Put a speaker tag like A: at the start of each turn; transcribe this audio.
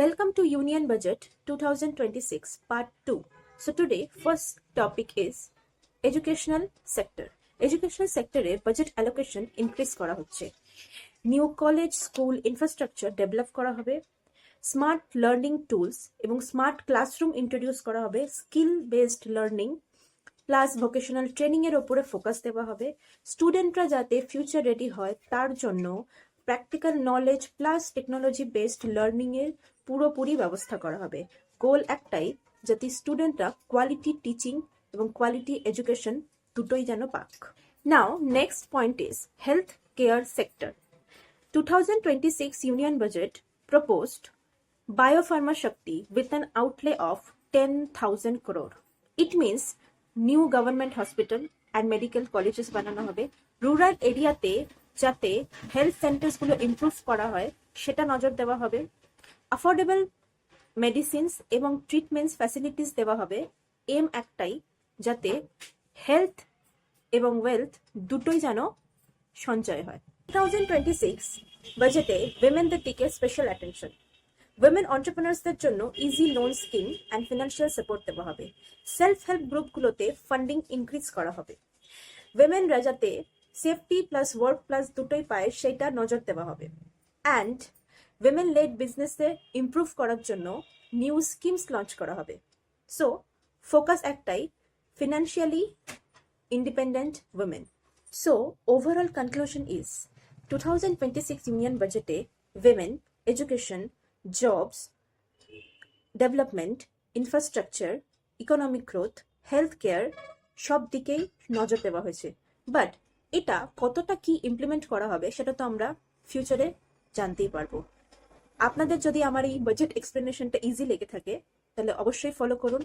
A: Welcome to Union Budget 2026 Part 2. So today first topic is educational sector. Educational sector A budget allocation increase করা হচ্ছে। New college school infrastructure develop করা হবে। Smart learning tools এবং smart classroom introduce করা হবে। Skill based learning plus vocational training এর উপরে focus দেওয়া হবে। স্টুডেন্টরা যাতে ফিউচার রেডি হয় তার জন্য practical knowledge plus technology based learning এর পুরোপুরি ব্যবস্থা করা হবে। গোল একটাই, যাতে স্টুডেন্টরা কোয়ালিটি টিচিং এবং কোয়ালিটি এডুকেশন দুটোই যেন পাক। Now next point is health care sector. 2026 Union Budget proposed Biopharma Shakti with an outlay of 10,000 crore. It means new government hospital and medical colleges বানানো হবে। রুরাল এরিয়াতে যাতে হেলথ সেন্টার্স গুলো improve করা হয় সেটা নজর দেওয়া হবে। অ্যাফোর্ডেবল মেডিসিনস এবং ট্রিটমেন্টস ফ্যাসিলিটিস দেওয়া হবে। এম একটাই, যাতে হেলথ এবং ওয়েলথ দুটোই যেন সঞ্চয় হয়। 2026 বাজেটে উইমেনদের দিকে স্পেশাল অ্যাটেনশন। উইমেন অন্টারপ্রেনার্সদের জন্য easy loan scheme and financial support দেওয়া হবে। সেলফ হেল্প গ্রুপগুলোতে ফান্ডিং ইনক্রিজ করা হবে। উইমেনরা যাতে সেফটি প্লাস ওয়ার্ক প্লাস দুটোই পায় সেটা নজর দেওয়া হবে। অ্যান্ড উইমেন লেড বিজনেসে ইমপ্রুভ করার জন্য নিউ স্কিমস লঞ্চ করা হবে। সো ফোকাস একটাই, financially independent women. So, overall conclusion is 2026 Union Budget women, education, jobs, development, infrastructure, economic growth, healthcare সব দিকেই নজর দেওয়া হয়েছে। বাট এটা কতটা কি ইমপ্লিমেন্ট করা হবে সেটা তো আমরা ফিউচারে জানতেই পারবো। আপনাদের যদি আমার এই বাজেট এক্সপ্লেনেশনটা ইজি লেগে থাকে তাহলে অবশ্যই ফলো করুন